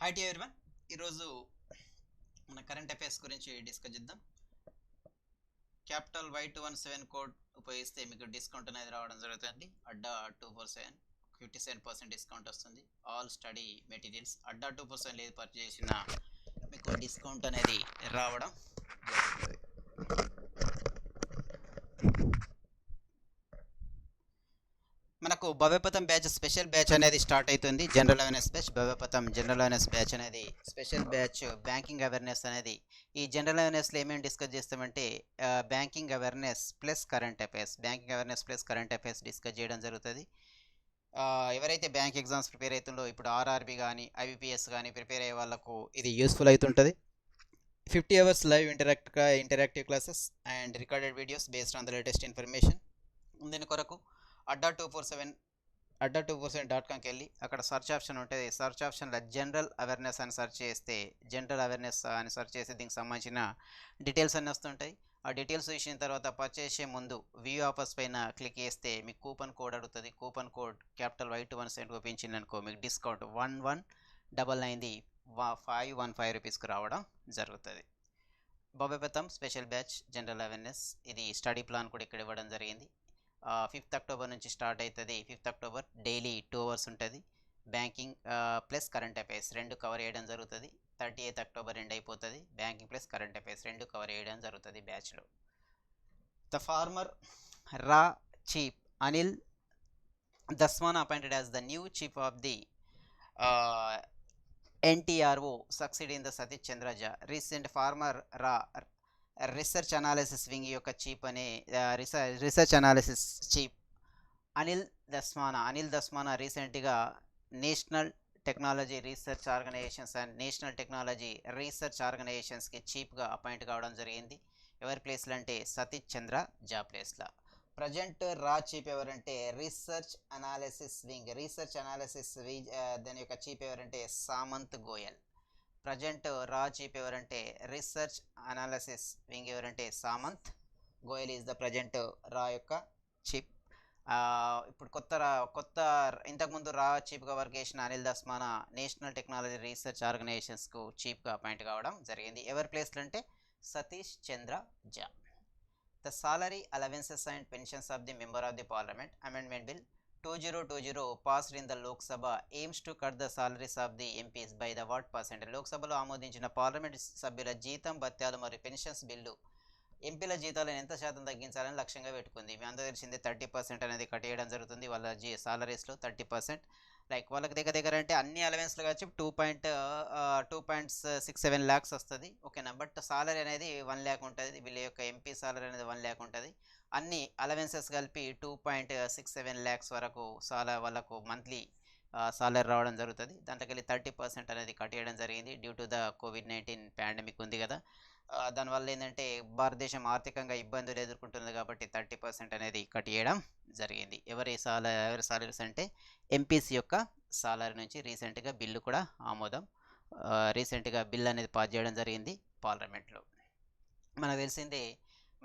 Hi to everyone. ఈరోజు మన current affairs గురించి డిస్కస్ చేద్దాం. క్యాపిటల్ Y217 కోడ్ ఉపయోగిస్తే మీకు డిస్కౌంట్ అనేది రావడం జరుగుతుంది. అడ్డా 247 57% డిస్కౌంట్ వస్తుంది. ఆల్ స్టడీ మెటీరియల్స్ అడ్డా 2% ఏది పర్చేస్ చేసినా మీకు డిస్కౌంట్ అనేది రావడం జరుగుతుంది. మనకు భవ్యపథం బ్యాచ్ స్పెషల్ బ్యాచ్ అనేది స్టార్ట్ అవుతుంది. General awareness batch Bhavyapatham general awareness batch అనేది స్పెషల్ బ్యాచ్. బ్యాంకింగ్ అవేర్నెస్ అనేది ఈ జనరల్ అవేర్నెస్లో ఏమేమి డిస్కస్ చేస్తామంటే banking awareness plus current affairs, banking awareness plus current affairs discuss చేయడం జరుగుతుంది. ఎవరైతే బ్యాంక్ ఎగ్జామ్స్ ప్రిపేర్ అవుతుందో ఇప్పుడు ఆర్ఆర్బి కానీ ఐబిపిఎస్ కానీ ప్రిపేర్ అయ్యే వాళ్ళకు ఇది యూస్ఫుల్ అవుతుంటుంది. 50 hours live interactive classes and recorded videos based on the latest information. దీని కొరకు అడ్డా247.comకి వెళ్ళి అక్కడ సర్చ్ ఆప్షన్ ఉంటుంది. సర్చ్ ఆప్షన్లో జనరల్ అవేర్నెస్ అని సెర్చ్ చేస్తే జనరల్ అవేర్నెస్ అని సెర్చ్ చేసి దీనికి సంబంధించిన డీటెయిల్స్ అన్నీ వస్తుంటాయి. ఆ డీటెయిల్స్ చూసిన తర్వాత పర్చేస్ చేసే ముందు వ్యూ ఆఫర్స్ పైన క్లిక్ చేస్తే మీకు కూపన్ కోడ్ అడుగుతుంది. కూపన్ కోడ్ క్యాపిటల్ Y217 చూపించిందనుకో మీకు డిస్కౌంట్ 1199 515 రూపీస్కి రావడం జరుగుతుంది. భవ్యపథం స్పెషల్ బ్యాచ్ జనరల్ అవేర్నెస్ ఇది స్టడీ ప్లాన్ కూడా ఇక్కడ ఇవ్వడం జరిగింది. 5th అక్టోబర్ నుంచి స్టార్ట్ అవుతుంది. 5th అక్టోబర్ డైలీ 2 అవర్స్ ఉంటుంది. బ్యాంకింగ్ ప్లస్ కరెంట్ అఫైర్స్ రెండు కవర్ చేయడం జరుగుతుంది. 38th అక్టోబర్ ఎండ్ అయిపోతుంది. బ్యాంకింగ్ ప్లస్ కరెంట్ అఫైర్స్ రెండు కవర్ చేయడం జరుగుతుంది బ్యాచ్లో. ద ఫార్మర్ రా chief Anil Dasmana appointed as the new chief of the NTRO succeed in the Satish Chandra Jha. Recent former రా రీసెర్చ్ అనాలిసిస్ వింగ్ యొక్క చీఫ్ అనే research analysis chief Anil Dasmana రీసెంట్గా national technology research organisations and national technology research ఆర్గనైజేషన్స్కి చీఫ్గా appoint కావడం జరిగింది. ఎవరి ప్లేస్లో అంటే సతీష్ చంద్ర జా ప్లేస్లో. ప్రజెంట్ రా చీఫ్ ఎవరంటే రీసెర్చ్ అనాలిసిస్ వింగ్ దాని యొక్క చీఫ్ ఎవరంటే సామంత్ గోయల్. ప్రజెంట్ రా చీఫ్ ఎవరంటే రీసెర్చ్ అనాలిసిస్ వింగ్ ఎవరంటే Samant Goel is the present రా యొక్క చీఫ్. ఇప్పుడు కొత్త ఇంతకుముందు రా చీఫ్గా వర్క్ చేసిన Anil Dasmana national technology research ఆర్గనైజేషన్స్కు చీఫ్గా అపాయింట్ కావడం జరిగింది. ఎవరి ప్లేస్లో అంటే సతీష్ చంద్ర జా. The salary allowances and pensions of the member of the parliament amendment bill 2020 passed in the Lok Sabha aims to cut the salaries of the MPs by the what percent. లోక్సభలో ఆమోదించిన parliament సభ్యుల జీతం భత్యాలు మరియు pensions bill ఎంపీల జీతాలను ఎంత శాతం తగ్గించాలని లక్ష్యంగా పెట్టుకుంది. మీ అందరూ తెలిసిందే 30% అనేది కట్టేయడం జరుగుతుంది వాళ్ళ సాలరీస్లో 30%. లైక్ వాళ్ళకి దగ్గర అంటే అన్ని అలవెన్స్లు వచ్చి 2.67 ల్యాక్స్ వస్తుంది. ఓకేనా. బట్ సాలరీ అనేది 1 ల్యాక్ ఉంటుంది. వీళ్ళ యొక్క ఎంపీ సాలరీ అనేది 1 ల్యాక్ ఉంటుంది. అన్ని అలవెన్సెస్ కలిపి 2.67 ల్యాక్స్ వరకు వాళ్ళకు మంత్లీ సాలరీ రావడం జరుగుతుంది. దాంట్లోకెళ్ళి 30% అనేది కట్టేయడం జరిగింది. Due to the COVID-19 pandemic ఉంది కదా, దానివల్ల ఏంటంటే భారతదేశం ఆర్థికంగా ఇబ్బందులు ఎదుర్కొంటుంది కాబట్టి 30% అనేది కట్టేయడం జరిగింది. ఎవరి సాలరీస్ అంటే ఎంపీసీ యొక్క సాలరీ నుంచి రీసెంట్గా బిల్లు కూడా రీసెంట్గా బిల్ అనేది పాస్ చేయడం జరిగింది పార్లమెంట్లో. మనకు తెలిసిందే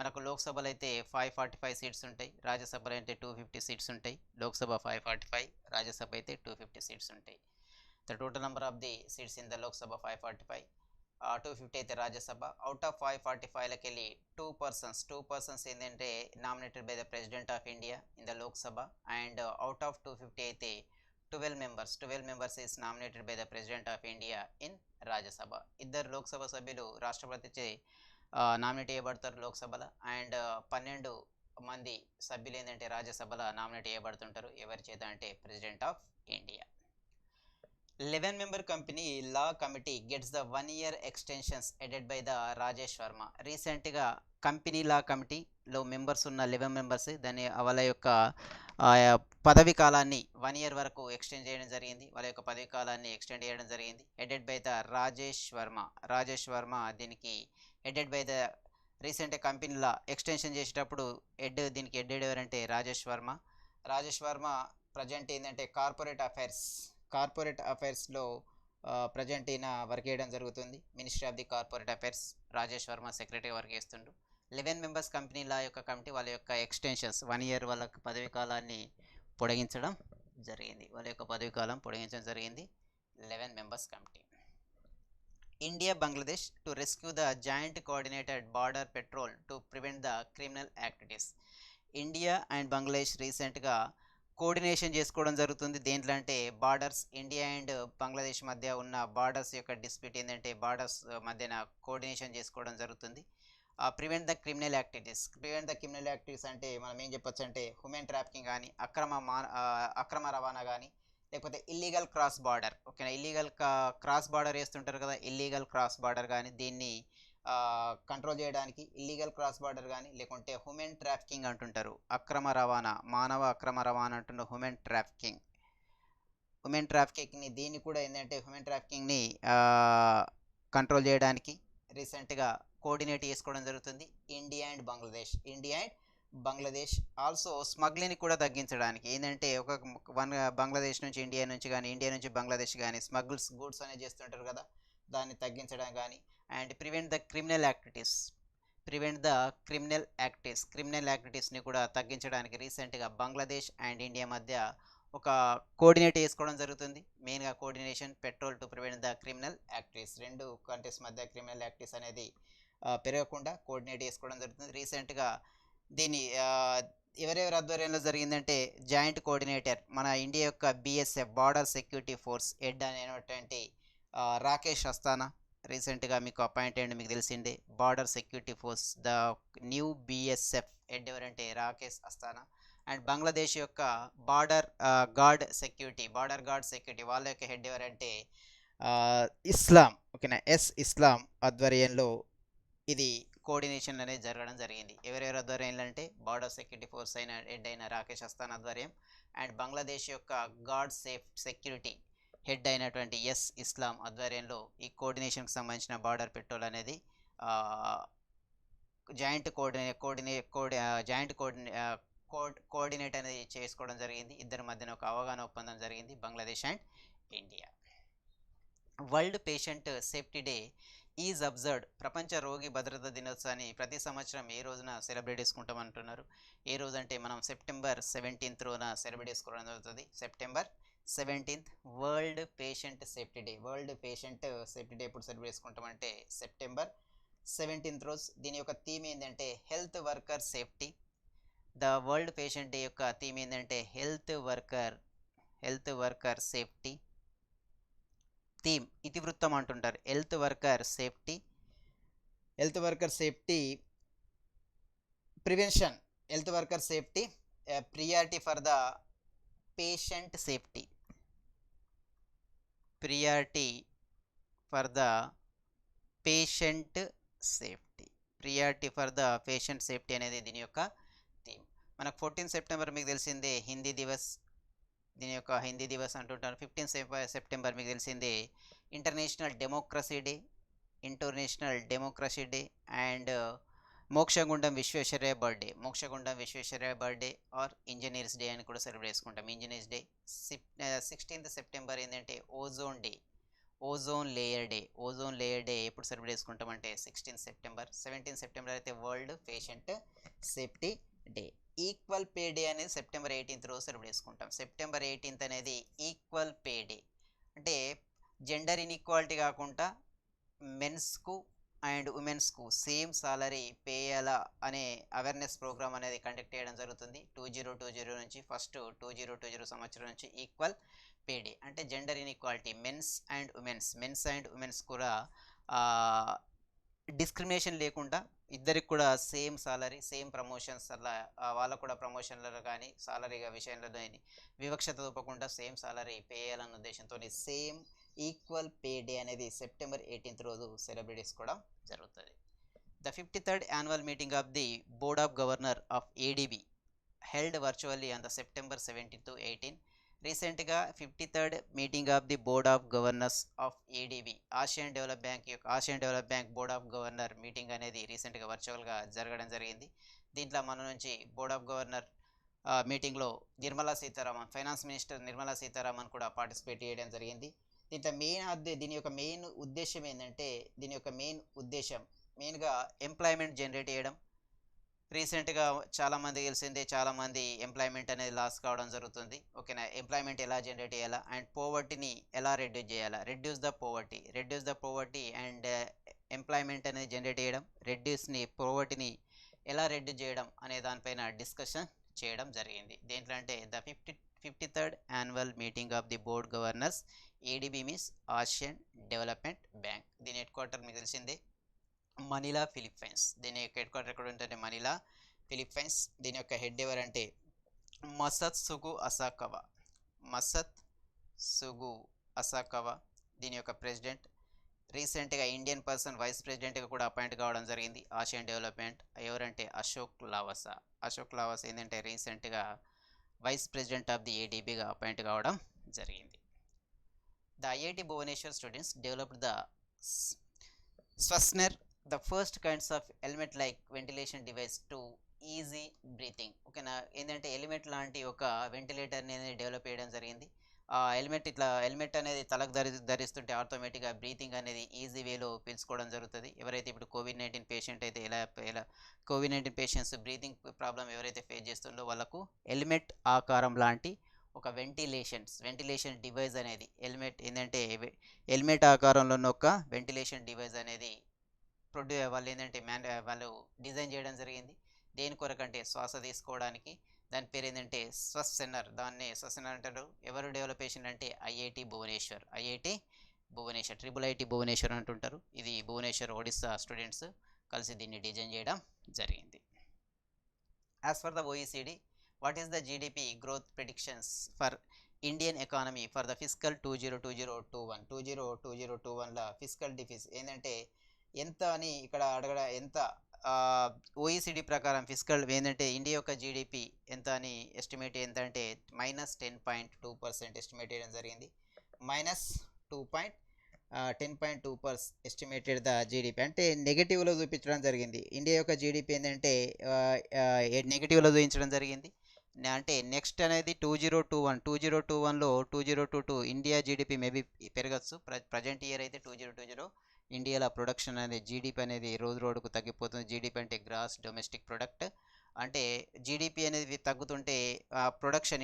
మనకు లోక్సభలో అయితే 545 సీట్స్ ఉంటాయి, రాజ్యసభలో అయితే 250 సీట్స్ ఉంటాయి. లోక్సభ 545, రాజ్యసభ అయితే 250 సీట్స్ ఉంటాయి. The total number of the seats in the Lok Sabha 545, 250 అయితే రాజ్యసభ. అవుట్ ఆఫ్ 545లకి వెళ్ళి 2 పర్సన్స్ ఏంటంటే nominated by the president of India in the Lok Sabha. And out of 250 అయితే 12 members is nominated by the president of India in Rajya Sabha. ఇద్దరు లోక్సభ సభ్యులు రాష్ట్రపతి nominate చేయబడతారు లోక్సభలో. And 12 మంది సభ్యులు ఏంటంటే రాజ్యసభలో నామినేట్ చేయబడుతుంటారు. ఎవరి చేత అంటే President of India. 11-member company law committee gets the 1 year extensions headed by the Rajesh Varma. రీసెంట్గా కంపెనీ లా కమిటీలో మెంబర్స్ ఉన్న 11 మెంబర్స్ వాళ్ళ యొక్క పదవి కాలాన్ని 1 year వరకు ఎక్స్టెండ్ చేయడం జరిగింది. వాళ్ళ యొక్క పదవి కాలాన్ని ఎక్స్టెండ్ చేయడం జరిగింది. Headed by the Rajesh Verma దీనికి హెడెడ్ బై ద రీసెంట్ కంపెనీలా ఎక్స్టెన్షన్ చేసేటప్పుడు దీనికి హెడెడ్ ఎవరంటే రాజేష్ వర్మ ప్రజెంట్ ఏంటంటే కార్పొరేట్ అఫైర్స్లో ప్రజెంట్ ఈయన వర్క్ చేయడం జరుగుతుంది. Ministry of the corporate affairs Rajesh Verma secretary work చేస్తుండు. 11 మెంబర్స్ కంపెనీల యొక్క కమిటీ వాళ్ళ యొక్క ఎక్స్టెన్షన్స్ 1 year వాళ్ళ పదవి కాలాన్ని పొడిగించడం జరిగింది. 11 members committee. India Bangladesh to rescue the joint coordinated border petrol to prevent the criminal activities. India and Bangladesh రీసెంట్గా కోఆర్డినేషన్ చేసుకోవడం జరుగుతుంది. దేంట్లో అంటే బార్డర్స్, ఇండియా అండ్ బంగ్లాదేశ్ మధ్య ఉన్న బార్డర్స్ యొక్క డిస్ప్యూట్ ఏంటంటే బార్డర్స్ మధ్యన కోఆర్డినేషన్ చేసుకోవడం జరుగుతుంది. Prevent the criminal activities. Prevent the criminal activities అంటే మనం ఏం చెప్పొచ్చు అంటే హ్యూమన్ ట్రాఫికింగ్ కానీ, అక్రమ రవాణా కానీ, లేకపోతే ఇల్లీగల్ క్రాస్ బార్డర్. ఓకేనా, ఇల్లీగల్ క్రాస్ బార్డర్ వేస్తుంటారు కదా, ఇల్లీగల్ క్రాస్ బార్డర్ కానీ దీన్ని కంట్రోల్ చేయడానికి ఇల్లీగల్ క్రాస్ బార్డర్ కానీ, లేకుంటే హ్యూమన్ ట్రాఫికింగ్ అంటుంటారు, అక్రమ రవాణా, మానవ అక్రమ రవాణా అంటున్న హ్యూమన్ ట్రాఫికింగ్. హ్యూమన్ ట్రాఫికింగ్ని దీన్ని కూడా ఏంటంటే హ్యూమన్ ట్రాఫికింగ్ని కంట్రోల్ చేయడానికి రీసెంట్గా కోఆర్డినేట్ చేసుకోవడం జరుగుతుంది India and Bangladesh. Also smuggling కూడా తగ్గించడానికి ఏంటంటే బంగ్లాదేశ్ నుంచి ఇండియా నుంచి కానీ, ఇండియా నుంచి బంగ్లాదేశ్ కానీ గూడ్స్ అనేది చేస్తుంటారు కదా, దాన్ని తగ్గించడం కానీ. అండ్ ప్రివెంట్ ద క్రిమినల్ యాక్టివిటీస్ని కూడా తగ్గించడానికి రీసెంట్గా బంగ్లాదేశ్ అండ్ ఇండియా మధ్య ఒక కోఆర్డినేట్ చేసుకోవడం జరుగుతుంది. మెయిన్గా coordination petrol to prevent the criminal activities. రెండు కంట్రీస్ మధ్య క్రిమినల్ యాక్టివిటీస్ అనేది పెరగకుండా కోఆర్డినేట్ చేసుకోవడం జరుగుతుంది. రీసెంట్గా దీన్ని ఎవరెవరి ఆధ్వర్యంలో జరిగిందంటే జాయింట్ కోఆర్డినేటర్ మన ఇండియా యొక్క BSF border security force head అనేటువంటి రాకేష్ అస్థానా రీసెంట్గా మీకు అపాయింట్ అయ్యండి. మీకు తెలిసిందే border security force the new BSF head ఎవరంటే రాకేష్ అస్థానా. అండ్ బంగ్లాదేశ్ యొక్క బార్డర్ గార్డ్ సెక్యూరిటీ వాళ్ళ యొక్క హెడ్ ఎవరంటే ఇస్లాం. ఓకేనా, ఇస్లాం ఆధ్వర్యంలో ఇది కోఆర్డినేషన్ అనేది జరగడం జరిగింది. ఎవరెవరి ఆధ్వర్యంలో అంటే బార్డర్ సెక్యూరిటీ ఫోర్స్ హెడ్ అయిన రాకేష్ అస్థానా ఆధ్వర్యం అండ్ బంగ్లాదేశ్ యొక్క గార్డ్ సెక్యూరిటీ హెడ్ అయినటువంటి ఇస్లాం ఆధ్వర్యంలో ఈ కోఆర్డినేషన్కి సంబంధించిన బార్డర్ పెట్రోల్ అనేది జాయింట్ కోఆర్డినేట్ అనేది చేసుకోవడం జరిగింది. ఇద్దరి మధ్యన ఒక అవగాహన ఒప్పందం జరిగింది Bangladesh and India. World patient safety day is observed. ప్రపంచ రోగి భద్రతా దినోత్సవాన్ని ప్రతి సంవత్సరం ఏ రోజున సెలబ్రేట్ చేసుకుంటాం అంటున్నారు. ఏ రోజు అంటే మనం సెప్టెంబర్ 17th రోజున సెలబ్రేట్ చేసుకోవడం జరుగుతుంది. September 17th world patient safety day. ఎప్పుడు సెలబ్రేట్ చేసుకుంటామంటే సెప్టెంబర్ 17th రోజు. దీని యొక్క థీమ్ ఏంటంటే health worker safety. The world patient day యొక్క థీమ్ ఏంటంటే హెల్త్ వర్కర్ సేఫ్టీ. థీమ్ ఇతివృత్తం అంటుంటారు. Health worker safety prevention. Health worker safety priority for the patient safety. Priority for the patient safety అనేది దీని యొక్క థీమ్. మనకు 14 September మీకు తెలిసిందే హిందీ దివస్. దీని యొక్క హిందీ దివస్ అంటుంటారు. 15 సెప్టెంబర్ మీకు తెలిసిందే international democracy day and Mokshagundam Visvesvaraya birthday or engineers day అని కూడా సెలబ్రేట్ చేసుకుంటాం. Engineers day. 16th సెప్టెంబర్ ఏంటంటే ఓజోన్ లేయర్ డే ఎప్పుడు సెలబ్రేట్ చేసుకుంటామంటే 16th సెప్టెంబర్. 17th సెప్టెంబర్ అయితే world patient safety day. Equal pay day అనేది సెప్టెంబర్ 18th రోజు సెలబ్రేట్ చేసుకుంటాం. సెప్టెంబర్ 18th అనేది ఈక్వల్ పే డే. అంటే జెండర్ ఇన్ఈక్వాలిటీ కాకుండా మెన్స్కు అండ్ ఉమెన్స్కు సేమ్ సాలరీ పే చేయాలా అనే అవేర్నెస్ ప్రోగ్రామ్ అనేది కండక్ట్ చేయడం జరుగుతుంది. 2020 నుంచి 2020 సంవత్సరం నుంచి ఈక్వల్ పే డే అంటే gender inequality men's and women's కూడా డిస్క్రిమినేషన్ లేకుండా ఇద్దరికి కూడా సేమ్ సాలరీ, సేమ్ ప్రమోషన్స్, అలా వాళ్ళకు కూడా ప్రమోషన్లలో కానీ సాలరీ విషయంలో వివక్షత చూపకుండా సేమ్ సాలరీ పే చేయాలన్న ఉద్దేశంతో సేమ్ ఈక్వల్ పే డే అనేది సెప్టెంబర్ 18th రోజు సెలబ్రేట్ చేసుకోవడం జరుగుతుంది. The 53rd annual meeting of the Board of Governors of ADB held virtually on the September 17 to 18. రీసెంట్గా 53rd meeting of the board of governors of ADB Asian develop bank board of governor meeting అనేది రీసెంట్గా వర్చువల్గా జరగడం జరిగింది. దీంట్లో మన నుంచి board of governor మీటింగ్లో ఫైనాన్స్ మినిస్టర్ నిర్మలా సీతారామన్ కూడా పార్టిసిపేట్ చేయడం జరిగింది. దీని యొక్క మెయిన్ ఉద్దేశం ఏంటంటే మెయిన్గా ఎంప్లాయ్మెంట్ జనరేట్ చేయడం, రీసెంట్గా చాలామంది తెలిసిందే, చాలామంది ఎంప్లాయ్మెంట్ అనేది లాస్ కావడం జరుగుతుంది. ఓకేనా, ఎంప్లాయ్మెంట్ ఎలా జనరేట్ చేయాలా అండ్ పోవర్టీని ఎలా రెడ్యూస్ చేయాలా, reduce the poverty and employment అనేది జనరేట్ చేయడం, పోవర్టీని ఎలా రెడ్యూస్ చేయడం అనే దానిపైన డిస్కషన్ చేయడం జరిగింది. దేంట్లో అంటే the 53rd annual meeting of the board governors ADB means Asian development bank. దీని హెడ్ క్వార్టర్ మీకు తెలిసిందే మనీలా ఫిలిప్పైన్స్. దీని యొక్క హెడ్ క్వార్టర్ ఎక్కడ ఉంటుంది, మనీలా ఫిలిప్పైన్స్. దీని యొక్క హెడ్ ఎవరంటే మసత్ సుగు అసాకవా. మసత్ సుగు అసాకవా దీని యొక్క ప్రెసిడెంట్. రీసెంట్గా ఇండియన్ పర్సన్ వైస్ ప్రెసిడెంట్గా కూడా అపాయింట్ కావడం జరిగింది ఆసియన్ డెవలప్మెంట్. ఎవరంటే అశోక్ లావసా. అశోక్ లావసా ఏంటంటే రీసెంట్గా వైస్ ప్రెసిడెంట్ ఆఫ్ ది ఏడీబీగా అపాయింట్ కావడం జరిగింది. The IIT Bhubaneswar students developed the Swasner, the first kinds of element like ventilation device to easy breathing. ఓకేనా, ఏంటంటే ఎలిమెంట్ లాంటి ఒక వెంటిలేటర్ని అనేది డెవలప్ చేయడం జరిగింది. ఆ హెల్మెట్ అనేది తలకు ధరిస్తుంటే ఆటోమేటిక్గా బ్రీతింగ్ అనేది ఈజీ వేలో పీల్చుకోవడం జరుగుతుంది. ఎవరైతే ఇప్పుడు కోవిడ్-19 పేషెంట్ అయితే ఎలా కోవిడ్-19 పేషెంట్స్ బ్రీతింగ్ ప్రాబ్లం ఎవరైతే ఫేస్ చేస్తుందో వాళ్ళకు హెల్మెట్ ఆకారం లాంటి ఒక వెంటిలేషన్ డివైస్ అనేది ఏంటంటే హెల్మెట్ ఆకారంలో ఉన్న ఒక వెంటిలేషన్ డివైస్ అనేది వాళ్ళు డిజైన్ చేయడం జరిగింది. దేని కొరకంటే శ్వాస తీసుకోవడానికి. దాని పేరు ఏంటంటే స్వస్నర్. దాన్ని స్వస్నర్ అంటారు. ఎవరు డెవలపేషన్ అంటే IIT Bhubaneswar. Triple IT Bhubaneswar అంటుంటారు. ఇది భువనేశ్వర్ ఒడిస్సా స్టూడెంట్స్ కలిసి దీన్ని డిజైన్ చేయడం జరిగింది. As for the OECD, what is the GDP growth predictions for Indian economy for the fiscal 2020-21ల ఫిజికల్ డిఫిసిట్ ఏంటంటే ఎంత అని ఇక్కడ ఎంత ఓఈసిడి ప్రకారం ఫిజికల్ ఏంటంటే ఇండియా యొక్క జీడిపి ఎంత అని ఎస్టిమేట్ ఏంటంటే -10.2% ఎస్టిమేట్ చేయడం జరిగింది. -10.2% ఎస్టిమేటెడ్ ద జీడిపి అంటే నెగిటివ్లో చూపించడం జరిగింది. ఇండియా యొక్క జీడిపి ఏంటంటే నెగిటివ్లో చూపించడం జరిగింది. అంటే నెక్స్ట్ అనేది 2021లో 2022 ఇండియా జీడిపి మేబీ పెరగచ్చు. ప్రజెంట్ ఇయర్ అయితే 2020 ఇండియాలో ప్రొడక్షన్ అనేది జీడిపి అనేది రోజు రోజుకు తగ్గిపోతుంది. జీడిపి అంటే గ్రాస్ డొమెస్టిక్ ప్రొడక్ట్. అంటే జీడిపి అనేది తగ్గుతుంటే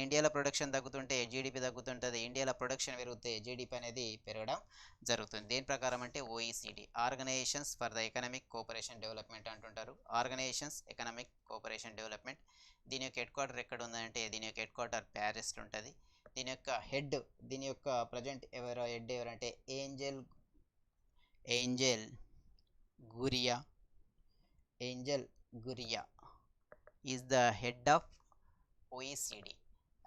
ఇండియాలో ప్రొడక్షన్ తగ్గుతుంటే జీడిపి తగ్గుతుంటుంది. ఇండియాలో ప్రొడక్షన్ పెరిగితే జీడిపి అనేది పెరగడం జరుగుతుంది. దేని ప్రకారం అంటే OECD, organisations for the economic cooperation development అంటుంటారు. Organisations economic cooperation development. దీని యొక్క హెడ్ క్వార్టర్ ఎక్కడ ఉందంటే దీని యొక్క హెడ్ క్వార్టర్ ప్యారిస్లో ఉంటుంది. దీని యొక్క ప్రజెంట్ హెడ్ ఎవరంటే Angel Gurria is the head of OECD.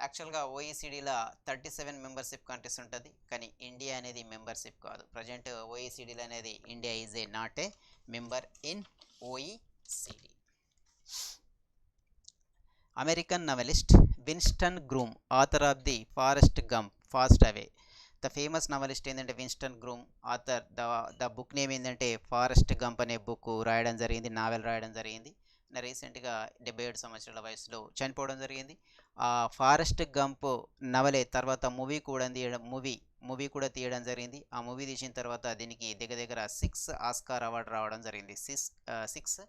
యాక్చువల్గా ఓఈసిడిలో 37 మెంబర్షిప్ కంట్రీస్ ఉంటుంది, కానీ ఇండియా అనేది మెంబర్షిప్ కాదు. ప్రజెంట్ ఓఈసిడిలో అనేది India is not a member in OECD. American novelist Winston Groom, author of the Forrest Gump, passed away. The famous novelist ఏంటంటే Winston Groom. Author the book name ఏంటంటే Forrest Gump అనే book రాయడం జరిగింది, novel రాయడం జరిగింది. రీసెంట్గా 77 సంవత్సరాల వయసులో చనిపోవడం జరిగింది. ఆ ఫారెస్ట్ గంప్ నవలే తర్వాత మూవీ కూడా తీయడం జరిగింది. ఆ మూవీ తీసిన తర్వాత దీనికి దగ్గర 6 ఆస్కార్ అవార్డు రావడం జరిగింది. 6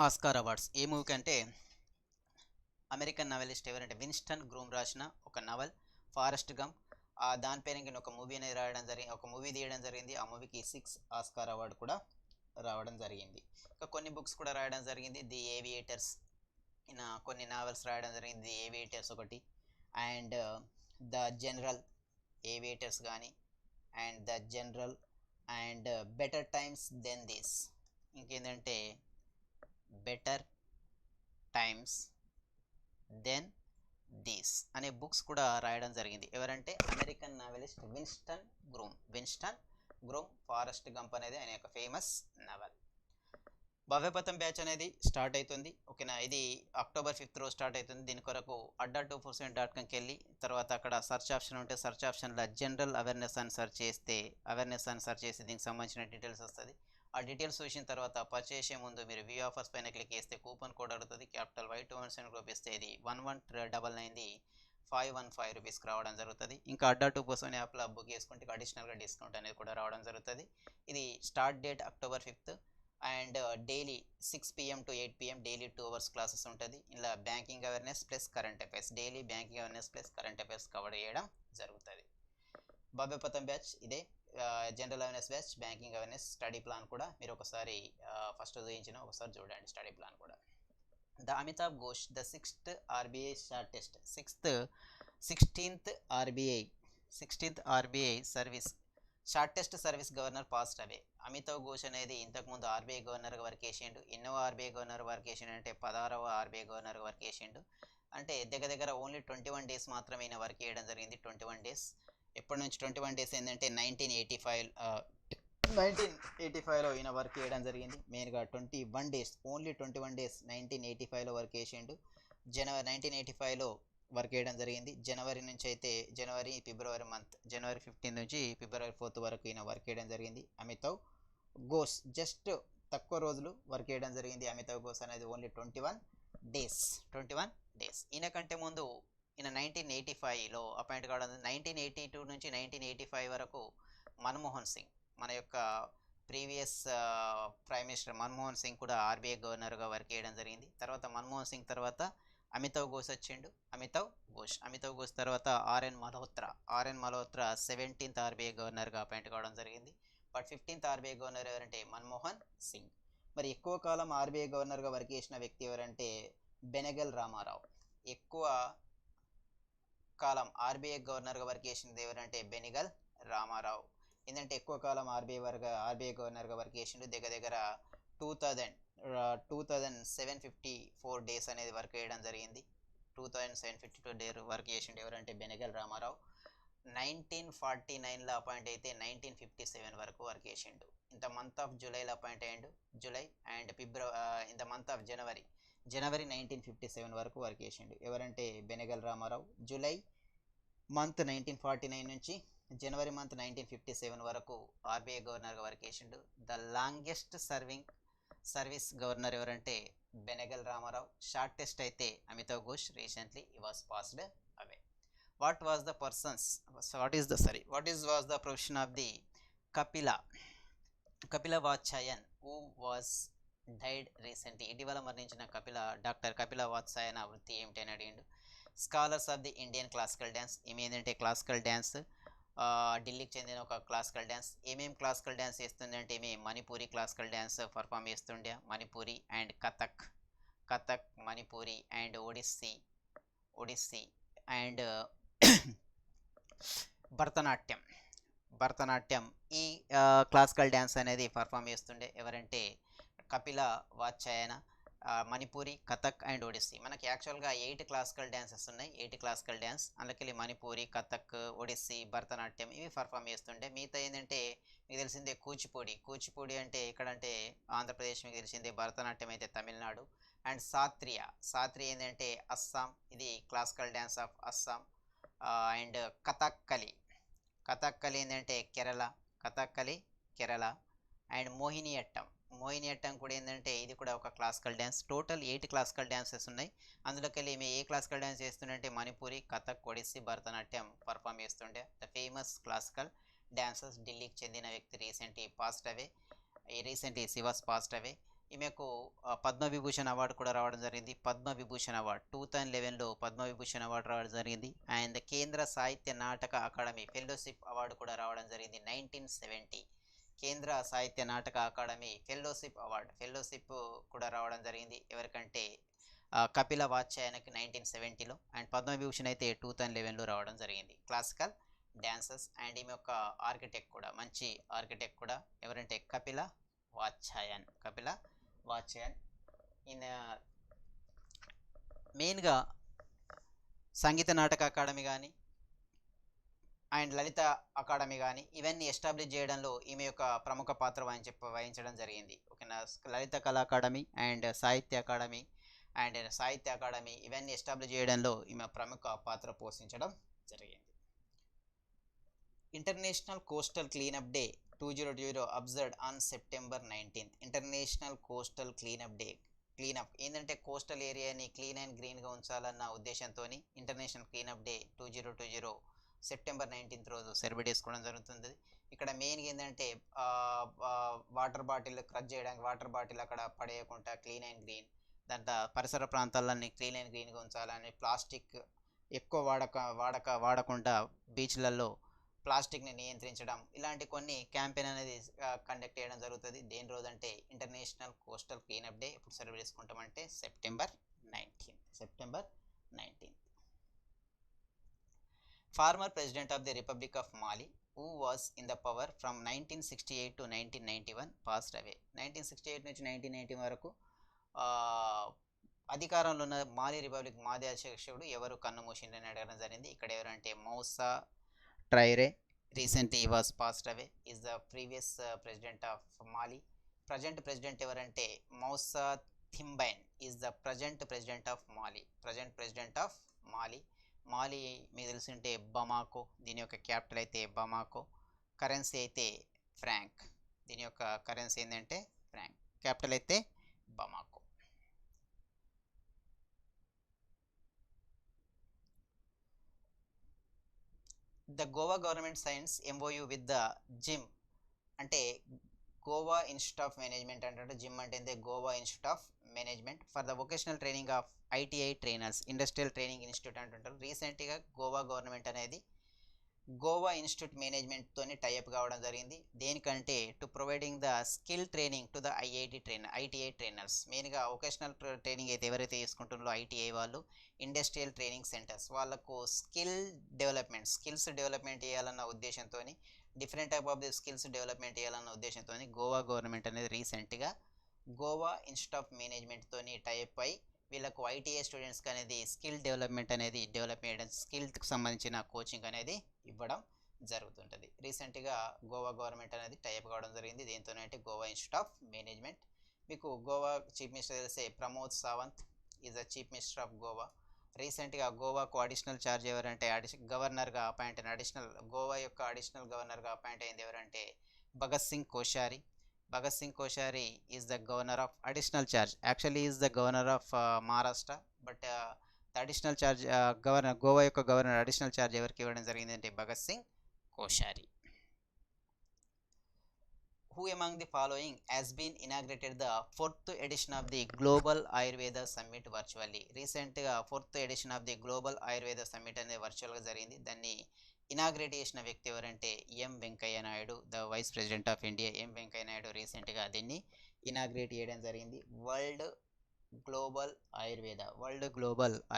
ఆస్కార్ అవార్డ్స్. ఏ మూవీకి అంటే అమెరికన్ నవలిస్ట్ ఎవరంటే విన్స్టన్ గ్రూమ్ రాసిన ఒక నవల్ ఫారెస్ట్ గంప్. దానిపైన ఒక మూవీ అనేది తీయడం జరిగింది. ఆ మూవీకి 6 ఆస్కార్ అవార్డు కూడా రావడం జరిగింది. ఇంకా కొన్ని బుక్స్ కూడా రాయడం జరిగింది. ది ఏవియేటర్స్, కొన్ని నావెల్స్ రాయడం జరిగింది. ది ఏవియేటర్స్ ఒకటి, అండ్ ద జనరల్ ఏవియేటర్స్ కానీ, and the general and better times than this. ఇంకేంటంటే బెటర్ టైమ్స్ దెన్ దీస్ అనే బుక్స్ కూడా రాయడం జరిగింది. ఎవరంటే American novelist Winston Groom. Forrest Gump అనేది ఆయన యొక్క ఫేమస్ నవల్. భవ్యపథం బ్యాచ్ అనేది స్టార్ట్ అవుతుంది. ఓకేనా, ఇది October 5th రోజు స్టార్ట్ అవుతుంది. దీని కొరకు adda247.comకి వెళ్ళి తర్వాత అక్కడ సర్చ్ ఆప్షన్ ఉంటే సర్చ్ ఆప్షన్లో జనరల్ అవేర్నెస్ అని సర్చ్ చేస్తే దీనికి సంబంధించిన డీటెయిల్స్ వస్తుంది. ఆ డీటెయిల్స్ చూసిన తర్వాత పర్చేస్ చేసే ముందు మీరు వ్యూ ఆఫర్స్ పైన క్లిక్ చేస్తే కూపన్ కోడ్ అడుగుతుంది. క్యాపిటల్ Y217 గ్రూప్ ఇస్తే ఇది 1199 515 రూపీస్కి రావడం జరుగుతుంది. ఇంకా అడ్డా 2% యాప్లో బుక్ చేసుకుంటే అడిషనల్గా డిస్కౌంట్ అనేది కూడా రావడం జరుగుతుంది. ఇది start date October 5th and daily 6 PM to 8 PM daily 2 hours classes ఉంటుంది. ఇలా banking awareness plus current affairs, daily banking awareness plus current affairs cover చేయడం జరుగుతుంది. బాబేపతం బ్యాచ్ ఇదే general awareness batch, banking awareness study plan కూడా మీరు ఒకసారి first చూపించిన ఒకసారి చూడండి స్టడీ ప్లాన్ కూడా. The Amitabh Ghosh the 6th RBI short test 16th RBI service short test service governor passed away. Amitabh Ghosh అనేది ఇంతకుముందు ఆర్బీఐ గవర్నర్గా వర్క్ చేసిండు. ఎన్నో ఆర్బీఐ గవర్నర్ వర్క్ చేసిండు అంటే 16వ ఆర్బీఐ గవర్నర్గా వర్క్ చేసిండు. అంటే దగ్గర ఓన్లీ 21 days మాత్రమే ఈయన వర్క్ చేయడం జరిగింది. 21 days. ఎప్పటి నుంచి 21 days ఏంటంటే 1985లో ఈయన వర్క్ చేయడం జరిగింది. మెయిన్గా 21 days, ఓన్లీ 21 days 1985లో వర్క్ చేసిండు. జనవరి 1985లో వర్క్ చేయడం జరిగింది. జనవరి నుంచి అయితే ఫిబ్రవరి 15 నుంచి ఫిబ్రవరి 4 వరకు ఈయన వర్క్ చేయడం జరిగింది. అమితాబ్ ఘోష్ జస్ట్ తక్కువ రోజులు వర్క్ చేయడం జరిగింది. అమితాబ్ ఘోష్ అనేది ఓన్లీ 21 days. ఈయన కంటే ముందు ఈయన 1985లో అపాయింట్ కావడం. 1982 నుంచి 1985 వరకు మన్మోహన్ సింగ్, మన యొక్క previous prime minister Manmohan Singh కూడా ఆర్బీఐ గవర్నర్గా వర్క్ చేయడం జరిగింది. తర్వాత మన్మోహన్ సింగ్ తర్వాత అమితాబ్ ఘోష్ వచ్చిండు. అమితాబ్ ఘోష్ తర్వాత ఆర్ఎన్ మల్హోత్రా 17th ఆర్బీఐ గవర్నర్గా అపాయింట్ కావడం జరిగింది. బట్ 15th ఆర్బీఐ గవర్నర్ ఎవరంటే మన్మోహన్ సింగ్. మరి ఎక్కువ కాలం ఆర్బీఐ గవర్నర్గా వర్క్ చేసిన వ్యక్తి ఎవరంటే బెనగల్ రామారావు. ఎక్కువ కాలం ఆర్బీఐ గవర్నర్గా వర్క్ చేసింది ఎవరంటే బెనగల్ రామారావు. ఏంటంటే ఎక్కువ కాలం ఆర్బీఐ గవర్నర్గా వర్క్ చేసిండు. దగ్గర 2754 days అనేది వర్క్ చేయడం జరిగింది. 2752 days వర్క్ చేసిండు ఎవరంటే బెనగల్ రామారావు. 1949లో అపాయింట్ అయితే 1957 వరకు వర్క్ చేసిండు. ఇంత మంత్ ఆఫ్ జూలైలో అపాయింట్ అయ్యిండు. జూలై అండ్ ఇంత మంత్ ఆఫ్ జనవరి 1957 వరకు వర్క్ చేసిండు ఎవరంటే బెనగల్ రామారావు. జూలై మంత్ 1949 నుంచి జనవరి మంత్ 1957 వరకు ఆర్బీఐ గవర్నర్గా వర్క్ చేసిండు. ద లాంగెస్ట్ సర్వీస్ గవర్నర్ ఎవరంటే బెనగల్ రామారావు. షార్ట్ టెస్ట్ అయితే Amitabh Ghosh. Recently he was passed away. What was the profession of the Kapila Vatsyayan who was died recently. ఇటీవల మరణించిన డాక్టర్ కపిల వాత్స్యాయన వృత్తి ఏమిటి అని అడిగిండు. Scholars of the Indian classical dance. ఈమె ఏంటంటే క్లాసికల్ డ్యాన్స్, ఢిల్లీకి చెందిన ఒక క్లాసికల్ డ్యాన్స్. ఏమేమి క్లాసికల్ డ్యాన్స్ చేస్తుంది అంటే ఈమె మణిపూరి క్లాసికల్ డ్యాన్స్ పర్ఫామ్ చేస్తుండే. Manipuri and Kathak, Manipuri and Odissi and Bharatanatyam ఈ క్లాసికల్ డ్యాన్స్ అనేది పర్ఫామ్ చేస్తుండే ఎవరంటే కపిల వాత్స్యాయన. మణిపూరి, కథక్ అండ్ ఒడిస్సీ. మనకి యాక్చువల్గా 8 క్లాసికల్ డ్యాన్సెస్ ఉన్నాయి. 8 క్లాసికల్ డ్యాన్స్, అందులోకెళ్ళి మణిపూరి, కథక్, ఒడిస్సీ, భరతనాట్యం ఇవి పర్ఫామ్ చేస్తుండే. మిగతా ఏంటంటే మీకు తెలిసిందే కూచిపూడి అంటే ఎక్కడంటే ఆంధ్రప్రదేశ్, మీకు తెలిసిందే. భరతనాట్యం అయితే తమిళనాడు. అండ్ సాత్రియా ఏంటంటే అస్సాం, ఇది classical dance of Assam. And Kathakali ఏంటంటే కేరళ. అండ్ మోహినియట్టం కూడా ఏంటంటే ఇది కూడా ఒక classical dance. Total 8 classical dances ఉన్నాయి. అందులోకి వెళ్ళి మేము ఏ క్లాసికల్ డ్యాన్స్ చేస్తుండే మణిపూరి, కథక్, ఒడిస్సీ, భరతనాట్యం పర్ఫామ్ చేస్తుండే. The famous classical dancers. ఢిల్లీకి చెందిన వ్యక్తి రీసెంట్లీ వాస్ పాస్డ్ అవే. ఈమెకు పద్మవిభూషణ్ అవార్డు కూడా రావడం జరిగింది. పద్మవిభూషణ్ అవార్డు 2011లో పద్మవిభూషణ్ అవార్డు రావడం జరిగింది. అండ్ కేంద్ర సాహిత్య నాటక అకాడమీ ఫెలోషిప్ అవార్డు కూడా రావడం జరిగింది 1970. కేంద్ర సాహిత్య నాటక అకాడమీ ఫెలోషిప్ కూడా రావడం జరిగింది ఎవరికంటే కపిల వాత్స్యాయనకి 1970లో. అండ్ పద్మవిభూషణ్ అయితే 2011లో రావడం జరిగింది. Classical dances. అండ్ ఈమె యొక్క ఆర్కిటెక్ట్ కూడా, మంచి ఆర్కిటెక్ట్ కూడా ఎవరంటే కపిల వాత్స్యాయన్. ఈయన మెయిన్గా సంగీత నాటక అకాడమీ కానీ అండ్ లలిత అకాడమీ కానీ ఇవన్నీ ఎస్టాబ్లిష్ చేయడంలో ఈమె యొక్క ప్రముఖ పాత్ర వహించడం జరిగింది. ఓకేనా. లలిత కళా అకాడమీ అండ్ సాహిత్య అకాడమీ ఇవన్నీ ఎస్టాబ్లిష్ చేయడంలో ఈమె ప్రముఖ పాత్ర పోషించడం జరిగింది. International coastal cleanup day 2020 observed on September 19th. International coastal cleanup day cleanup ఏంటంటే కోస్టల్ ఏరియాని క్లీన్ అండ్ గ్రీన్గా ఉంచాలన్న ఉద్దేశంతో international cleanup day 2020 September 19th రోజు సెలబ్రేట్ చేసుకోవడం జరుగుతుంది. ఇక్కడ మెయిన్గా ఏంటంటే వాటర్ బాటిల్ క్రష్ చేయడానికి వాటర్ బాటిల్ అక్కడ పడేయకుండా క్లీన్ అండ్ గ్రీన్, దాంట్లో పరిసర ప్రాంతాలన్నీ క్లీన్ అండ్ గ్రీన్గా ఉంచాలని, ప్లాస్టిక్ ఎక్కువ వాడకుండా బీచ్లలో ప్లాస్టిక్ని నియంత్రించడం, ఇలాంటి కొన్ని క్యాంపెయిన్ అనేది కండక్ట్ చేయడం జరుగుతుంది. దేని రోజు అంటే ఇంటర్నేషనల్ కోస్టల్ క్లీనప్ డే ఎప్పుడు సెలబ్రేట్ చేసుకుంటామంటే September 19th. Former president of the Republic of Mali who was in the power from 1968 to 1991 passed away. 1968 నుంచి 1991 వరకు అధికారంలో ఉన్న మాలి అధ్యక్షుడు ఎవరు కన్నుమూసిండని అడగడం జరిగింది. ఇక్కడ ఎవరంటే Moussa Traore recently was passed away is the previous president of Mali. Present president ఎవరంటే Moussa Thimbine is the present president of Mali. Mali మీకు తెలుసుంటే బమాకో, దీని యొక్క క్యాపిటల్ అయితే బమాకో, కరెన్సీ అయితే ఫ్రాంక్. దీని యొక్క కరెన్సీ ఏంటంటే ఫ్రాంక్, క్యాపిటల్ అయితే Bamako. The Goa government science MOU with the gym అంటే గోవా ఇన్స్టిట్యూట్ ఆఫ్ మేనేజ్మెంట్ అంటే జిమ్ అంటే Goa institute of management for the vocational training of ITI trainers, industrial training institute అంటుంటారు. రీసెంట్గా గోవా గవర్నమెంట్ అనేది గోవా ఇన్స్టిట్యూట్ మేనేజ్మెంట్తో టైఅప్ కావడం జరిగింది. దేనికంటే to providing the skill training to the ITI trainers. మెయిన్గా వొకేషనల్ ట్రైనింగ్ అయితే ఎవరైతే తీసుకుంటున్నారో ITI వాళ్ళు, ఇండస్ట్రియల్ ట్రైనింగ్ సెంటర్స్ వాళ్ళకు స్కిల్స్ డెవలప్మెంట్ చేయాలన్న ఉద్దేశంతో, different type of the skills development చేయాలన్న ఉద్దేశంతో గోవా గవర్నమెంట్ అనేది రీసెంట్గా గోవా ఇన్స్టిట్యూట్ ఆఫ్ మేనేజ్మెంట్తో టైఅప్ అయి వీళ్ళకు ITI స్టూడెంట్స్కి అనేది స్కిల్ డెవలప్ చేయడం, స్కిల్కి సంబంధించిన కోచింగ్ అనేది ఇవ్వడం జరుగుతుంటుంది. రీసెంట్గా గోవా గవర్నమెంట్ అనేది టైప్ కావడం జరిగింది. దేంతోనే అంటే గోవా ఇన్స్టిట్యూట్ ఆఫ్ మేనేజ్మెంట్. మీకు గోవా చీఫ్ మినిస్టర్ తెలిసే Pramod Sawant is the chief minister of Goa. రీసెంట్గా గోవాకు అడిషనల్ ఛార్జ్ ఎవరంటే గవర్నర్గా అపాయింట్ అయిన గోవా యొక్క అడిషనల్ గవర్నర్గా అపాయింట్ అయింది ఎవరంటే Bhagat Singh Koshyari is the governor of additional charge. Actually is the governor of Maharashtra, but the additional charge Goa యొక్క గవర్నర్ అడిషనల్ ఛార్జ్ ఎవరికి ఇవ్వడం జరిగింది అంటే Bhagat Singh Koshyari. Who among the following has been inaugurated the 4th edition of the Global Ayurveda Summit virtually? రీసెంట్గా 4th edition of the Global Ayurveda Summit అనేది వర్చువల్గా జరిగింది. దాన్ని ఇనాగ్రేట్ చేసిన వ్యక్తి ఎవరంటే M Venkaiah Naidu, the vice president of India M Venkaiah Naidu రీసెంట్గా దీన్ని ఇనాగ్రేట్ చేయడం జరిగింది. వరల్డ్ గ్లోబల్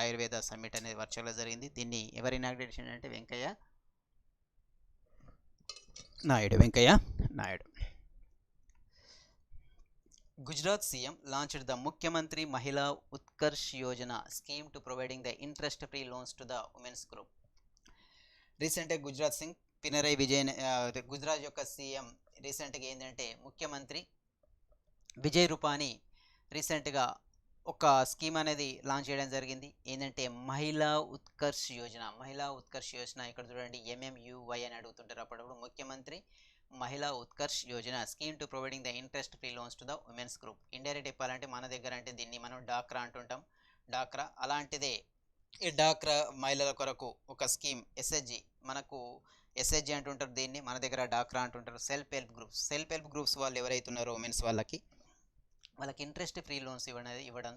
ఆయుర్వేద సమ్మిట్ అనేది వర్చువల్గా జరిగింది. దీన్ని ఎవరు ఇనాగ్రేట్ చేశారంటే Venkaiah Naidu. Gujarat CM launched the ముఖ్యమంత్రి మహిళా Utkarsh Yojana scheme to providing the interest free loans to the women's group. రీసెంట్గా గుజరాత్ యొక్క సీఎం రీసెంట్గా ఏంటంటే ముఖ్యమంత్రి విజయ్ రూపానీ రీసెంట్గా ఒక స్కీమ్ అనేది లాంచ్ చేయడం జరిగింది. ఏంటంటే మహిళా ఉత్కర్ష్ యోజన. ఇక్కడ చూడండి MMUY అని అడుగుతుంటారు అప్పుడప్పుడు. ముఖ్యమంత్రి మహిళా Utkarsh Yojana scheme to providing the interest free loans to the women's group. Indirect చెప్పాలంటే మన దగ్గర అంటే దీన్ని మనం డాక్రా అంటుంటాం. అలాంటిదే ఈ డాక్రా మహిళల కొరకు ఒక స్కీమ్ SHG. మనకు SHG అంటుంటారు, దీన్ని మన దగ్గర డాక్రా అంటుంటారు. సెల్ఫ్ హెల్ప్ గ్రూప్స్ వాళ్ళు ఎవరైతే ఉన్నారో ఉమెన్స్ వాళ్ళకి ఇంట్రెస్ట్ ఫ్రీ లోన్స్ ఇవ్వడం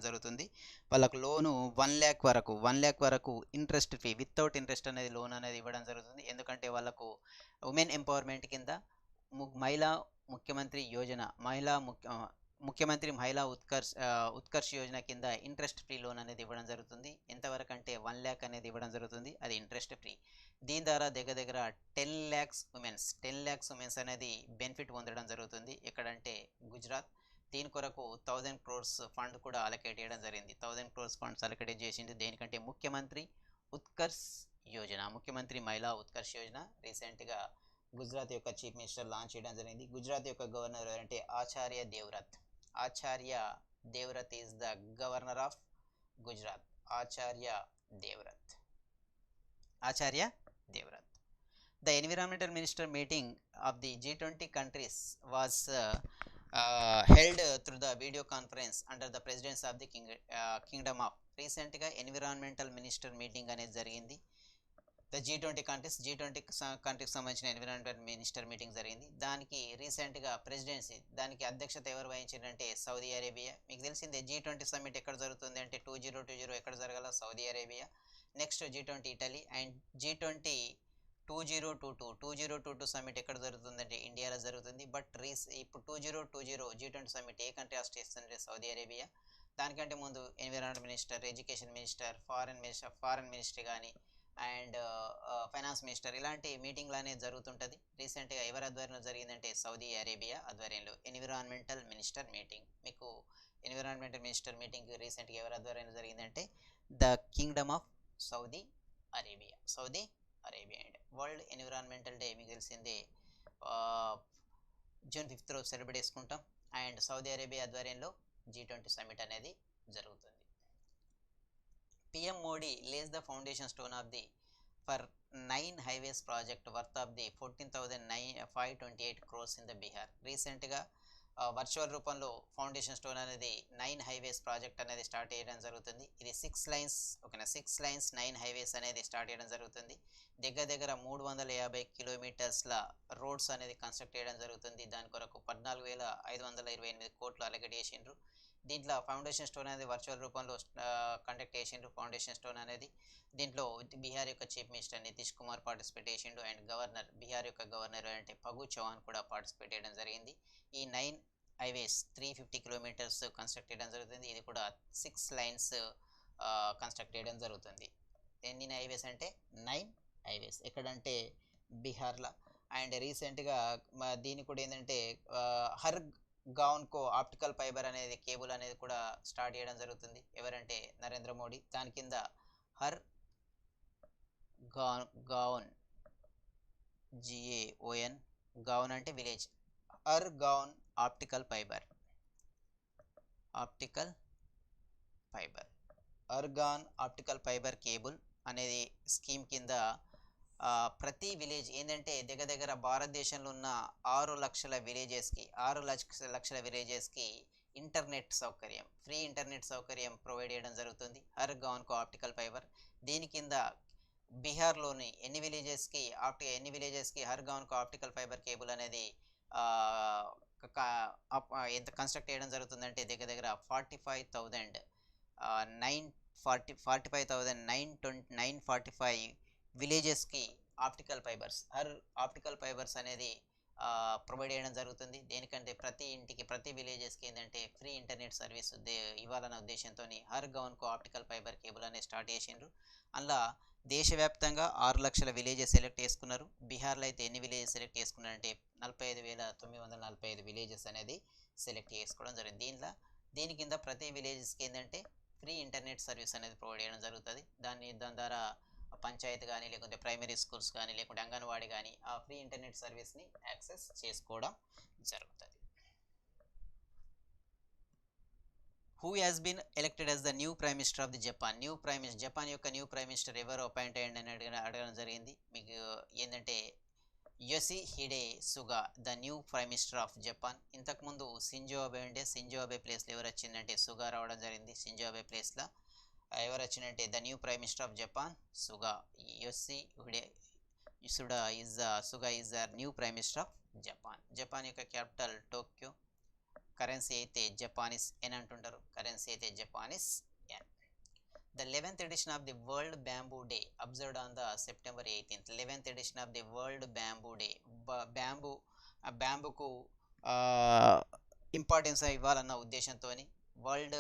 జరుగుతుంది. వాళ్ళకు లోను 1 lakh వరకు ఇంట్రెస్ట్ ఫ్రీ, వితౌట్ ఇంట్రెస్ట్ అనేది లోన్ అనేది ఇవ్వడం జరుగుతుంది. ఎందుకంటే వాళ్ళకు ఉమెన్ ఎంపవర్మెంట్ కింద ముఖ్యమంత్రి మహిళా ఉత్కర్ష్ యోజన కింద ఇంట్రెస్ట్ ఫ్రీ లోన్ అనేది ఇవ్వడం జరుగుతుంది. ఎంతవరకు అంటే 1 lakh అనేది ఇవ్వడం జరుగుతుంది, అది ఇంట్రెస్ట్ ఫ్రీ. దీని ద్వారా దగ్గర 10 lakhs ఉమెన్స్ అనేది బెనిఫిట్ పొందడం జరుగుతుంది. ఎక్కడంటే గుజరాత్. దీని కొరకు 1000 crores ఫండ్ కూడా అలకేట్ చేయడం జరిగింది. 1000 crores ఫండ్స్ అలకేట్ చేసింది దేనికంటే ముఖ్యమంత్రి మహిళా ఉత్కర్ష్ యోజన రీసెంట్గా గుజరాత్ యొక్క చీఫ్ మినిస్టర్ లాంచ్ చేయడం జరిగింది. గుజరాత్ యొక్క గవర్నర్ అంటే Acharya Devvrat is the governor of Gujarat. Acharya Devvrat. The environmental minister meeting of the G20 countries was held through the video conference under the presidents of the kingdom of. రీసెంట్గా ఎన్విరాన్మెంటల్ మినిస్టర్ మీటింగ్ అనేది జరిగింది. The G20 countries కంట్రీకి సంబంధించిన environmental minister meeting జరిగింది. దానికి రీసెంట్గా presidency దానికి అధ్యక్షత ఎవరు వహించారంటే సౌదీ అరేబియా. మీకు తెలిసిందే G20 సమ్మిట్ ఎక్కడ జరుగుతుంది అంటే 2020 ఎక్కడ జరగాల Saudi Arabia. Next G20 Italy and G20 2022 summit ఎక్కడ జరుగుతుందంటే ఇండియాలో జరుగుతుంది. బట్ ఇప్పుడు 2020 G20 సమ్మిట్ ఏ కంట్రీ హాస్ట్ చేస్తుందంటే సౌదీ అరేబియా. దానికంటే ముందు environment minister, education minister, foreign minister కానీ అండ్ ఫైనాన్స్ మినిస్టర్ ఇలాంటి మీటింగ్లు అనేది జరుగుతుంటుంది. రీసెంట్గా ఎవరి ఆధ్వర్యంలో జరిగిందంటే సౌదీ అరేబియా ఆధ్వర్యంలో ఎన్విరాన్మెంటల్ మినిస్టర్ మీటింగ్. మీకు ఎన్విరాన్మెంటల్ మినిస్టర్ మీటింగ్ రీసెంట్గా ఎవరి ఆధ్వర్యంలో జరిగిందంటే the Kingdom of Saudi Arabia. And world environmental day మీకు తెలిసిందే జూన్ 5th రోజు సెలబ్రేట్ చేసుకుంటాం. అండ్ సౌదీ అరేబియా ఆధ్వర్యంలో G20 సమ్మిట్ అనేది జరుగుతుంది. PM Modi lays the foundation stone of the for 9 highways project worth of the 14,528 crores in the Bihar. రీసెంట్గా virtual రూపంలో foundation stone అనేది 9 హైవేస్ ప్రాజెక్ట్ అనేది స్టార్ట్ చేయడం జరుగుతుంది. ఇది 6 లైన్స్ 9 హైవేస్ అనేది స్టార్ట్ చేయడం జరుగుతుంది. దగ్గర 350 కిలోమీటర్స్ల రోడ్స్ అనేది కన్స్ట్రక్ట్ చేయడం జరుగుతుంది. దాని కొరకు 14,528 కోట్లు అలొకేట్ చేసిండ్రు. దీంట్లో ఫౌండేషన్ స్టోన్ అనేది వర్చువల్ రూపంలో కండక్ట్ చేసిండ్రు. ఫౌండేషన్ స్టోన్ అనేది దీంట్లో బీహార్ యొక్క chief minister Nitish Kumar participate చేసిండు అండ్ బీహార్ యొక్క గవర్నర్ అంటే ఫగు చౌహాన్ కూడా పార్టిసిపేట్ చేయడం జరిగింది. ఈ 9 హైవేస్ 350 కిలోమీటర్స్ కన్స్ట్రక్ట్ చేయడం జరుగుతుంది. ఇది కూడా 6 లైన్స్ కన్స్ట్రక్ట్ చేయడం జరుగుతుంది. ఎన్ని హైవేస్ అంటే 9 హైవేస్ ఎక్కడంటే బీహార్లో. అండ్ రీసెంట్గా దీనికి కూడా ఏంటంటే హర్ గాన్కో ఆప్టికల్ ఫైబర్ అనేది కేబుల్ అనేది కూడా స్టార్ట్ చేయడం జరుగుతుంది. ఎవరంటే నరేంద్ర మోడీ. దాని కింద హర్ గాన్ GAON గాన్ అంటే village. Har Gaon optical fibre Hargaon optical fibre cable అనేది స్కీమ్ కింద ప్రతి విలేజ్ ఏంటంటే దగ్గర భారతదేశంలో ఉన్న 6 లక్షల విలేజెస్కి ఇంటర్నెట్ సౌకర్యం, ఫ్రీ ఇంటర్నెట్ సౌకర్యం ప్రొవైడ్ చేయడం జరుగుతుంది. హర్ గాన్కో ఆప్టికల్ ఫైబర్. దీని కింద బీహార్లోని ఎన్ని విలేజెస్కి హర్ గాన్కో ఆప్టికల్ ఫైబర్ కేబుల్ అనేది ఎంత కన్స్ట్రక్ట్ చేయడం జరుగుతుందంటే దగ్గర 45,945 విలేజెస్కి ఆప్టికల్ ఫైబర్స్ అనేది ప్రొవైడ్ చేయడం జరుగుతుంది. దేనికంటే ప్రతి విలేజెస్కి ఏంటంటే ఫ్రీ ఇంటర్నెట్ సర్వీస్ ఇవ్వాలన్న ఉద్దేశంతో హర్ గాన్కో ఆప్టికల్ ఫైబర్ కేబుల్ అనేది స్టార్ట్ చేసిండ్రు. అందులో దేశవ్యాప్తంగా 6 లక్షల విలేజెస్ సెలెక్ట్ చేసుకున్నారు. బీహార్లో అయితే ఎన్ని విలేజెస్ సెలెక్ట్ చేసుకున్నారంటే 45,945 విలేజెస్ అనేది సెలెక్ట్ చేసుకోవడం జరిగింది. దీని కింద ప్రతి విలేజెస్కి ఏంటంటే ఫ్రీ ఇంటర్నెట్ సర్వీస్ అనేది ప్రొవైడ్ చేయడం జరుగుతుంది. దాని ద్వారా పంచాయతీ కానీ లేకుంటే ప్రైమరీ స్కూల్స్ కానీ లేకుంటే అంగన్వాడీ కానీ ఆ ఫ్రీ ఇంటర్నెట్ సర్వీస్ని యాక్సెస్ చేసుకోవడం జరుగుతుంది. Who has been elected as the new prime minister of the Japan. Japan యొక్క న్యూ ప్రైమ్ మినిస్టర్ ఎవరు అపాయింట్ అయ్యండి అని అడగడం జరిగింది. మీకు ఏంటంటే Yoshihide Suga the new prime minister of Japan. ఇంతకుముందు షింజో అబే ఉండే. షింజో అబే ప్లేస్లో ఎవరు వచ్చిందంటే సుగా రావడం జరిగింది. షింజో అబే ప్లేస్లో ఎవరు వచ్చిందంటే the new prime minister of Japan Suga. Suga is the new prime minister of Japan. Japan యొక్క క్యాపిటల్ టోక్యో. కరెన్సీ అయితే జపానీస్ ఎన్ అంటుంటారు. కరెన్సీ అయితే Japanese yen. The 11th edition of the World Bamboo Day observed on the September 18th. 11th edition of the World Bamboo Day. బ్యాంబూకు importance ఇవ్వాలన్న ఉద్దేశంతో world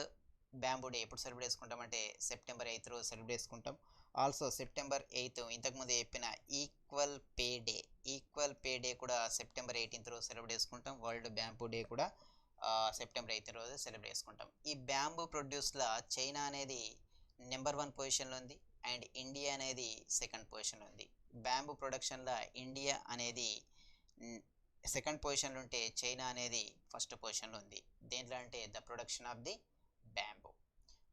bamboo day ఎప్పుడు celebrate చేసుకుంటామంటే September 8th రోజు celebrate చేసుకుంటాం. Also September 8th ఇంతకుముందు చెప్పిన equal pay day కూడా September 18th రోజు సెలబ్రేట్ చేసుకుంటాం. వరల్డ్ బ్యాంబూ డే కూడా September 8th రోజు సెలబ్రేట్ చేసుకుంటాం. ఈ బ్యాంబూ ప్రొడ్యూస్లో చైనా అనేది నెంబర్ 1 పొజిషన్లో ఉంది అండ్ ఇండియా అనేది 2nd పొజిషన్లో ఉంది. బ్యాంబూ ప్రొడక్షన్లో ఇండియా అనేది 2nd పొజిషన్లో ఉంటే చైనా అనేది 1st పొజిషన్లో ఉంది. దేంట్లో అంటే the production of the bamboo.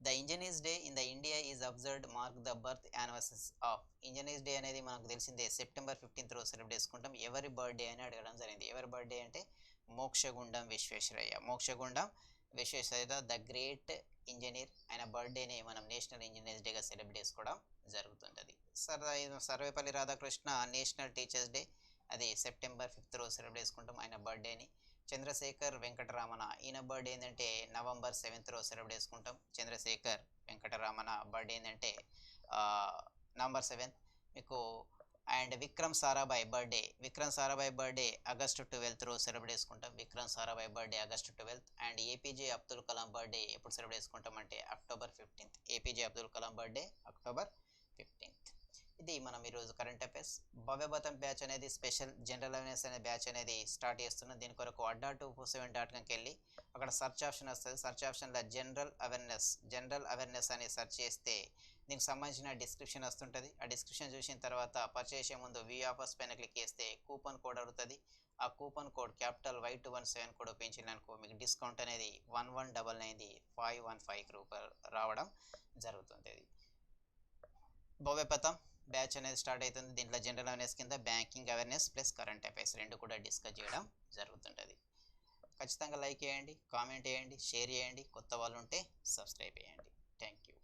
The engineers day in the India is observed mark the birth anniversaries of. Engineers day అనేది మనకు తెలిసిందే September 15th రోజు సెలబ్రేట్ చేసుకుంటాం. ఎవరి బర్త్డే అని అడగడం జరిగింది. ఎవరి బర్త్డే అంటే Mokshagundam Visvesvaraya. Mokshagundam Visvesvaraya the great engineer. ఆయన బర్త్డేని మనం నేషనల్ ఇంజనీర్స్ డేగా సెలబ్రేట్ చేసుకోవడం జరుగుతుంటుంది. Sarvepalli Radhakrishna national teachers day, అది సెప్టెంబర్ 5th రోజు సెలబ్రేట్ చేసుకుంటాం ఆయన బర్త్డేని. చంద్రశేఖర్ వెంకటరామన, ఈయన బర్త్డే ఏంటంటే నవంబర్ 7th రోజు సెలబ్రేట్ చేసుకుంటాం. చంద్రశేఖర్ వెంకటరామన బర్త్డే ఏంటంటే నవంబర్ 7th. మీకు and Vikram Sarabhai birthday, Vikram Sarabhai birthday August 12th రోజు సెలబ్రేట్ చేసుకుంటాం. Vikram Sarabhai birthday August 12th. And APJ Abdul Kalam birthday ఎప్పుడు సెలబ్రేట్ చేసుకుంటాం అంటే October 15th. APJ Abdul Kalam birthday October 15th. ఇది మనం ఈరోజు కరెంట్ అఫైర్స్. భవ్యభతం బ్యాచ్ అనేది స్పెషల్ జనరల్ అవేర్నెస్ అనే బ్యాచ్ అనేది స్టార్ట్ చేస్తున్నాం. దీని కొరకు adda247.comకి వెళ్ళి అక్కడ సర్చ్ ఆప్షన్ వస్తుంది. సర్చ్ ఆప్షన్లో జనరల్ అవేర్నెస్ అని సెర్చ్ చేస్తే దీనికి సంబంధించిన డిస్క్రిప్షన్ వస్తుంటుంది. ఆ డిస్క్రిప్షన్ చూసిన తర్వాత పర్చేస్ చేసే ముందు వ్యూ ఆఫర్స్ పైన క్లిక్ చేస్తే కూపన్ కోడ్ అడుగుతుంది. ఆ coupon code capital Y217 code ఉపయోగించిననుకో మీకు డిస్కౌంట్ అనేది 1199 రూపాయలు రావడం జరుగుతుంది. భవ్యపథం బ్యాచ్ అనేది స్టార్ట్ అవుతుంది. దీంట్లో జనరల్ అవేర్నెస్ కింద banking awareness plus current affairs రెండు కూడా డిస్కస్ చేయడం జరుగుతుంటుంది. ఖచ్చితంగా లైక్ చేయండి, కామెంట్ చేయండి, షేర్ చేయండి, కొత్త వాళ్ళు ఉంటే సబ్స్క్రైబ్ చేయండి. Thank you.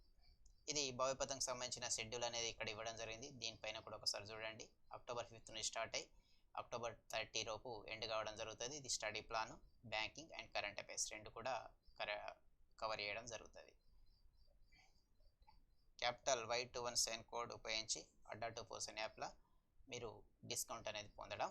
ఇది భవ్యపథంకి సంబంధించిన షెడ్యూల్ అనేది ఇక్కడ ఇవ్వడం జరిగింది. దీనిపైన కూడా ఒకసారి చూడండి. అక్టోబర్ 5th నుంచి స్టార్ట్ అయ్యి అక్టోబర్ 30 లోపు ఎండ్ కావడం జరుగుతుంది. ఇది study plan, banking and current affairs రెండు కూడా కవర్ చేయడం జరుగుతుంది. క్యాపిటల్ Y217 కోడ్ ఉపయోగించి adda247 యాప్లో మీరు డిస్కౌంట్ అనేది పొందడం